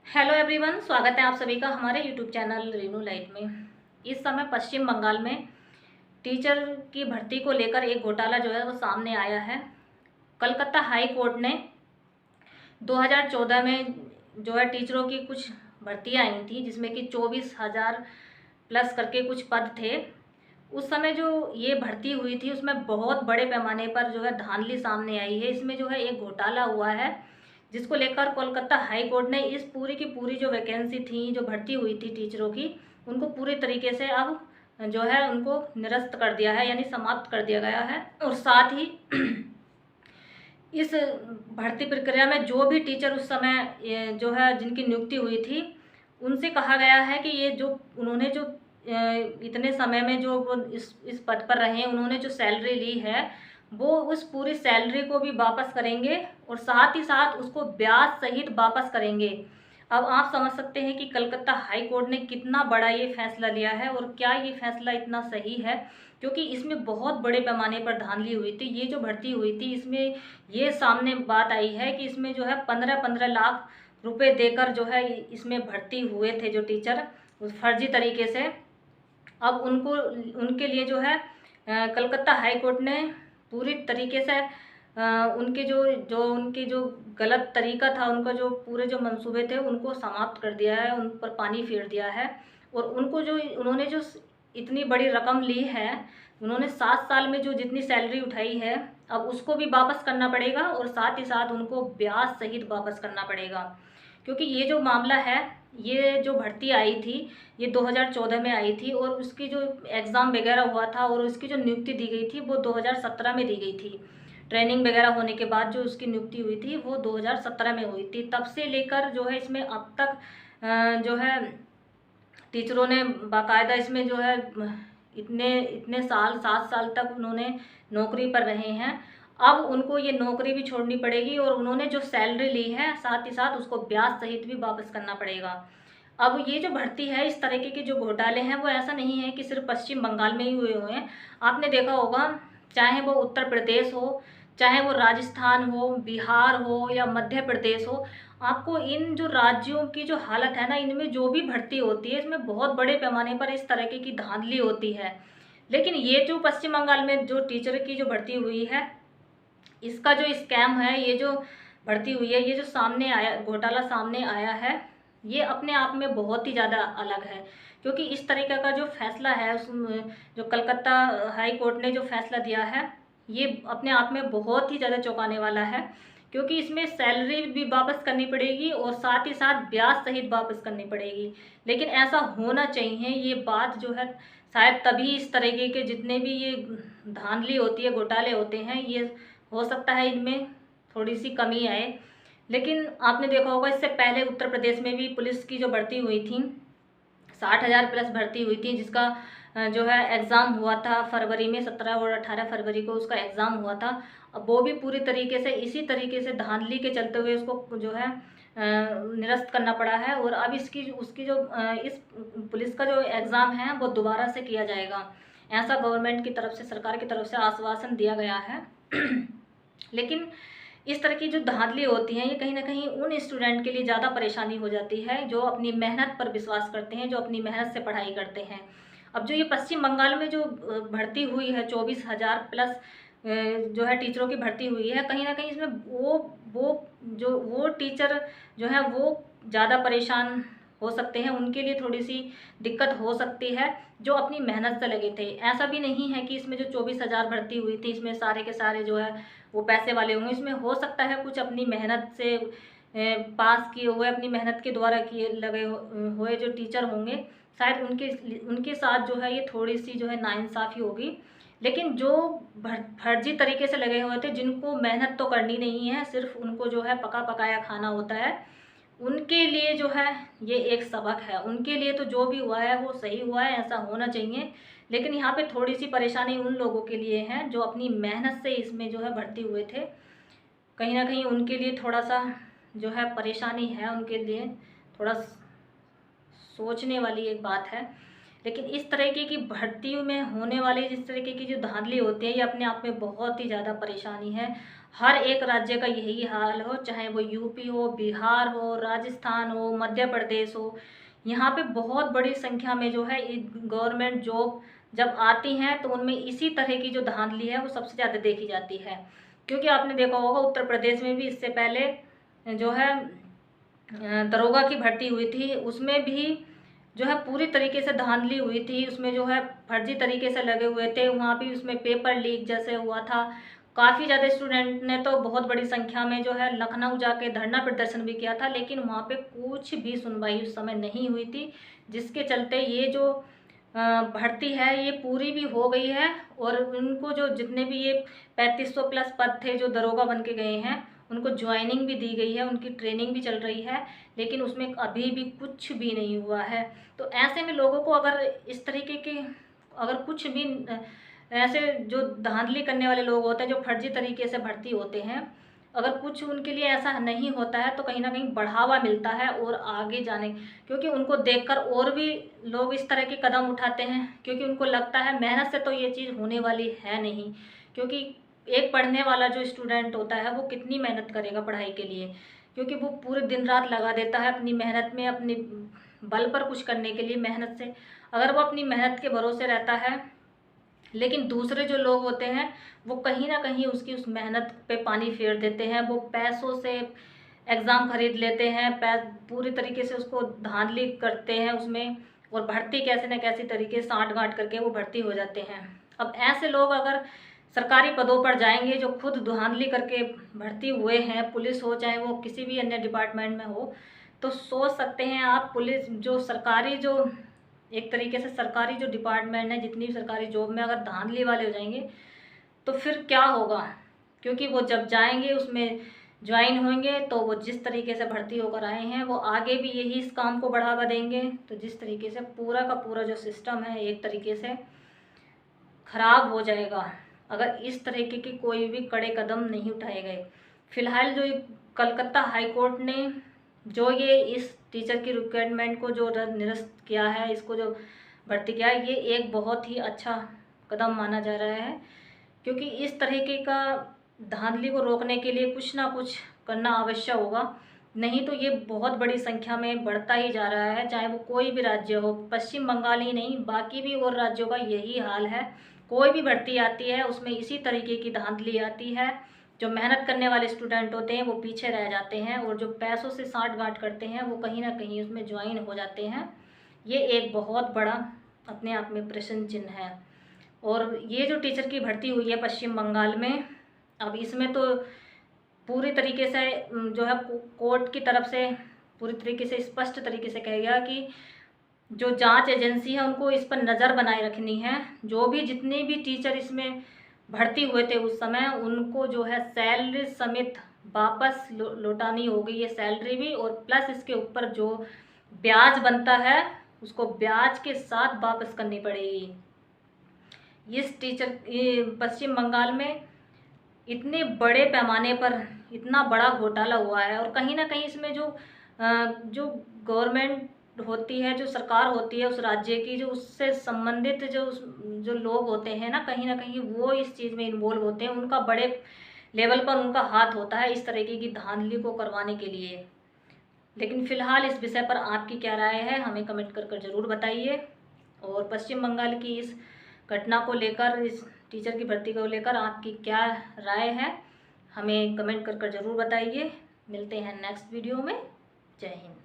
Hello everyone, स्वागत है आप सभी का हमारे यूट्यूब चैनल रेनू लाइट में। इस समय पश्चिम बंगाल में टीचर की भर्ती को लेकर एक घोटाला जो है वो सामने आया है। कलकत्ता हाई कोर्ट ने 2014 में जो है टीचरों की कुछ भर्तियां आई थी, जिसमें कि 24,000 प्लस करके कुछ पद थे। उस समय जो ये भर्ती हुई थी उसमें बहुत बड़े पैमाने पर जो है धांधली सामने आई है। इसमें जो है एक घोटाला हुआ है, जिसको लेकर कोलकाता हाई कोर्ट ने इस पूरी की पूरी जो वैकेंसी थी, जो भर्ती हुई थी टीचरों की, उनको पूरी तरीके से अब जो है उनको निरस्त कर दिया है, यानी समाप्त कर दिया गया है। और साथ ही इस भर्ती प्रक्रिया में जो भी टीचर उस समय जो है जिनकी नियुक्ति हुई थी, उनसे कहा गया है कि ये जो उन्होंने जो इतने समय में जो वो इस पद पर रहे हैं, उन्होंने जो सैलरी ली है वो उस पूरी सैलरी को भी वापस करेंगे और साथ ही साथ उसको ब्याज सहित वापस करेंगे। अब आप समझ सकते हैं कि कलकत्ता हाई कोर्ट ने कितना बड़ा ये फैसला लिया है और क्या ये फैसला इतना सही है, क्योंकि इसमें बहुत बड़े पैमाने पर धांधली हुई थी। ये जो भर्ती हुई थी इसमें ये सामने बात आई है कि इसमें जो है 15-15 लाख रुपए देकर जो है इसमें भर्ती हुए थे जो टीचर, उस फर्जी तरीके से। अब उनको उनके लिए जो है कलकत्ता हाई कोर्ट ने पूरी तरीके से उनके उनकी जो गलत तरीका था, उनका जो पूरे जो मंसूबे थे उनको समाप्त कर दिया है, उन पर पानी फेर दिया है। और उनको जो उन्होंने जो इतनी बड़ी रकम ली है, उन्होंने 7 साल में जो जितनी सैलरी उठाई है, अब उसको भी वापस करना पड़ेगा और साथ ही साथ उनको ब्याज सहित वापस करना पड़ेगा। क्योंकि ये जो मामला है, ये जो भर्ती आई थी ये 2014 में आई थी और उसकी जो एग्ज़ाम वगैरह हुआ था और उसकी जो नियुक्ति दी गई थी वो 2017 में दी गई थी। ट्रेनिंग वगैरह होने के बाद जो उसकी नियुक्ति हुई थी वो 2017 में हुई थी। तब से लेकर जो है इसमें अब तक जो है टीचरों ने बाकायदा इसमें जो है इतने इतने साल 7 साल तक उन्होंने नौकरी पर रहे हैं। अब उनको ये नौकरी भी छोड़नी पड़ेगी और उन्होंने जो सैलरी ली है साथ ही साथ उसको ब्याज सहित भी वापस करना पड़ेगा। अब ये जो भर्ती है, इस तरीके के जो घोटाले हैं वो ऐसा नहीं है कि सिर्फ पश्चिम बंगाल में ही हुए हुए हैं। आपने देखा होगा, चाहे वो उत्तर प्रदेश हो, चाहे वो राजस्थान हो, बिहार हो या मध्य प्रदेश हो, आपको इन जो राज्यों की जो हालत है ना, इनमें जो भी भर्ती होती है इसमें बहुत बड़े पैमाने पर इस तरीके की धांधली होती है। लेकिन ये जो पश्चिम बंगाल में जो टीचर की जो भर्ती हुई है, इसका जो स्कैम है, ये जो भर्ती हुई है, ये जो सामने आया घोटाला सामने आया है, ये अपने आप में बहुत ही ज़्यादा अलग है। क्योंकि इस तरीके का जो फैसला है जो कलकत्ता हाई कोर्ट ने जो फैसला दिया है, ये अपने आप में बहुत ही ज़्यादा चौंकाने वाला है। क्योंकि इसमें सैलरी भी वापस करनी पड़ेगी और साथ ही साथ ब्याज सहित वापस करनी पड़ेगी। लेकिन ऐसा होना चाहिए, ये बात जो है शायद तभी इस तरीके के जितने भी ये धांधली होती है, घोटाले होते हैं, ये हो सकता है इनमें थोड़ी सी कमी आए। लेकिन आपने देखा होगा इससे पहले उत्तर प्रदेश में भी पुलिस की जो भर्ती हुई थी, 60,000 प्लस भर्ती हुई थी, जिसका जो है एग्ज़ाम हुआ था फरवरी में, 17 और 18 फरवरी को उसका एग्ज़ाम हुआ था। अब वो भी पूरी तरीके से इसी तरीके से धांधली के चलते हुए उसको जो है निरस्त करना पड़ा है। और अब उसकी जो इस पुलिस का जो एग्ज़ाम है वो दोबारा से किया जाएगा, ऐसा गवर्नमेंट की तरफ से, सरकार की तरफ से आश्वासन दिया गया है। लेकिन इस तरह की जो धांधली होती हैं, ये कहीं न कहीं उन स्टूडेंट के लिए ज़्यादा परेशानी हो जाती है जो अपनी मेहनत पर विश्वास करते हैं, जो अपनी मेहनत से पढ़ाई करते हैं। अब जो ये पश्चिम बंगाल में जो भर्ती हुई है, 24,000 प्लस जो है टीचरों की भर्ती हुई है, कहीं न कहीं इसमें वो टीचर जो है वो ज़्यादा परेशान हो सकते हैं, उनके लिए थोड़ी-सी दिक्कत हो सकती है, जो अपनी मेहनत से लगे थे। ऐसा भी नहीं है कि इसमें जो 24,000 भर्ती हुई थी, इसमें सारे के सारे जो है वो पैसे वाले होंगे। इसमें हो सकता है कुछ अपनी मेहनत से पास किए हुए, अपनी मेहनत के द्वारा किए लगे हुए जो टीचर होंगे, शायद उनके साथ जो है ये थोड़ी-सी जो है नाइंसाफ़ी होगी। लेकिन जो फर्जी तरीके से लगे हुए थे, जिनको मेहनत तो करनी नहीं है, सिर्फ़ उनको जो है पका-पकाया खाना होता है, उनके लिए जो है ये एक सबक है। उनके लिए तो जो भी हुआ है वो सही हुआ है, ऐसा होना चाहिए। लेकिन यहाँ पे थोड़ी-सी परेशानी उन लोगों के लिए है जो अपनी मेहनत से इसमें जो है भर्ती हुए थे। कहीं न कहीं उनके लिए थोड़ा-सा जो है परेशानी है, उनके लिए थोड़ा सोचने वाली एक बात है। लेकिन इस तरीके की भर्तियों में होने वाली जिस तरीके की जो धांधली होती है, ये अपने आप में बहुत ही ज़्यादा परेशानी है। हर एक राज्य का यही हाल हो, चाहे वो यूपी हो, बिहार हो, राजस्थान हो, मध्य प्रदेश हो, यहाँ पे बहुत बड़ी संख्या में जो है गवर्नमेंट जॉब जब आती हैं तो उनमें इसी तरह की जो धांधली है वो सबसे ज़्यादा देखी जाती है। क्योंकि आपने देखा होगा उत्तर प्रदेश में भी इससे पहले जो है दरोगा की भर्ती हुई थी, उसमें भी जो है पूरी तरीके से धांधली हुई थी, उसमें जो है फर्जी तरीके से लगे हुए थे, वहाँ भी उसमें पेपर लीक जैसे हुआ था। काफ़ी ज़्यादा स्टूडेंट ने तो बहुत बड़ी संख्या में जो है लखनऊ जाके धरना प्रदर्शन भी किया था, लेकिन वहाँ पे कुछ भी सुनवाई उस समय नहीं हुई थी, जिसके चलते ये जो भर्ती है ये पूरी भी हो गई है। और उनको जो जितने भी ये 3500 प्लस पद थे जो दरोगा बन के गए हैं, उनको ज्वाइनिंग भी दी गई है, उनकी ट्रेनिंग भी चल रही है, लेकिन उसमें अभी भी कुछ भी नहीं हुआ है। तो ऐसे में लोगों को अगर इस तरीके के अगर कुछ भी ऐसे जो धांधली करने वाले लोग होते हैं, जो फर्जी तरीके से भर्ती होते हैं, अगर कुछ उनके लिए ऐसा नहीं होता है तो कहीं ना कहीं बढ़ावा मिलता है और आगे जाने, क्योंकि उनको देखकर और भी लोग इस तरह के कदम उठाते हैं, क्योंकि उनको लगता है मेहनत से तो ये चीज़ होने वाली है नहीं। क्योंकि एक पढ़ने वाला जो स्टूडेंट होता है वो कितनी मेहनत करेगा पढ़ाई के लिए, क्योंकि वो पूरे दिन रात लगा देता है अपनी मेहनत में, अपने बल पर कुछ करने के लिए मेहनत से। अगर वो अपनी मेहनत के भरोसे रहता है, लेकिन दूसरे जो लोग होते हैं वो कहीं ना कहीं उसकी उस मेहनत पे पानी फेर देते हैं, वो पैसों से एग्ज़ाम खरीद लेते हैं, पूरी तरीके से उसको धांधली करते हैं उसमें, और भर्ती कैसे न कैसे तरीके साँठ गांठ करके वो भर्ती हो जाते हैं। अब ऐसे लोग अगर सरकारी पदों पर जाएंगे जो खुद धांधली करके भर्ती हुए हैं, पुलिस हो चाहे वो किसी भी अन्य डिपार्टमेंट में हो, तो सोच सकते हैं आप पुलिस जो सरकारी जो एक तरीके से सरकारी जो डिपार्टमेंट है, जितनी भी सरकारी जॉब में अगर धांधली वाले हो जाएंगे तो फिर क्या होगा। क्योंकि वो जब जाएंगे उसमें ज्वाइन होंगे तो वो जिस तरीके से भर्ती होकर आए हैं वो आगे भी यही इस काम को बढ़ावा देंगे, तो जिस तरीके से पूरा का पूरा जो सिस्टम है एक तरीके से खराब हो जाएगा अगर इस तरीके के कोई भी कड़े कदम नहीं उठाए गए। फिलहाल जो कलकत्ता हाई कोर्ट ने जो ये इस टीचर की रिक्वायरमेंट को जो निरस्त किया है, इसको जो भर्ती किया है, ये एक बहुत ही अच्छा कदम माना जा रहा है। क्योंकि इस तरीके का धांधली को रोकने के लिए कुछ ना कुछ करना आवश्यक होगा, नहीं तो ये बहुत बड़ी संख्या में बढ़ता ही जा रहा है, चाहे वो कोई भी राज्य हो, पश्चिम बंगाल ही नहीं बाकी भी और राज्यों का यही हाल है। कोई भी भर्ती आती है उसमें इसी तरीके की धांधली आती है, जो मेहनत करने वाले स्टूडेंट होते हैं वो पीछे रह जाते हैं, और जो पैसों से साठ गांठ करते हैं वो कहीं ना कहीं उसमें ज्वाइन हो जाते हैं। ये एक बहुत बड़ा अपने आप में प्रश्न चिन्ह है। और ये जो टीचर की भर्ती हुई है पश्चिम बंगाल में, अब इसमें तो पूरी तरीके से जो है कोर्ट की तरफ से पूरी तरीके से स्पष्ट तरीके से कह गया कि जो जांच एजेंसी है उनको इस पर नज़र बनाए रखनी है। जो भी जितने भी टीचर इसमें भर्ती हुए थे उस समय, उनको जो है सैलरी समेत वापस लौटानी होगी ये सैलरी भी, और प्लस इसके ऊपर जो ब्याज बनता है उसको ब्याज के साथ वापस करनी पड़ेगी। इस पश्चिम बंगाल में इतने बड़े पैमाने पर इतना बड़ा घोटाला हुआ है, और कहीं ना कहीं इसमें जो गवर्नमेंट होती है, जो सरकार होती है उस राज्य की, जो उससे संबंधित जो लोग होते हैं ना कहीं वो इस चीज़ में इन्वॉल्व होते हैं, उनका बड़े लेवल पर उनका हाथ होता है इस तरीके की धांधली को करवाने के लिए। लेकिन फ़िलहाल इस विषय पर आपकी क्या राय है हमें कमेंट कर ज़रूर बताइए। और पश्चिम बंगाल की इस घटना को लेकर, इस टीचर की भर्ती को लेकर आपकी क्या राय है हमें कमेंट कर ज़रूर बताइए। मिलते हैं नेक्स्ट वीडियो में। जय हिंद।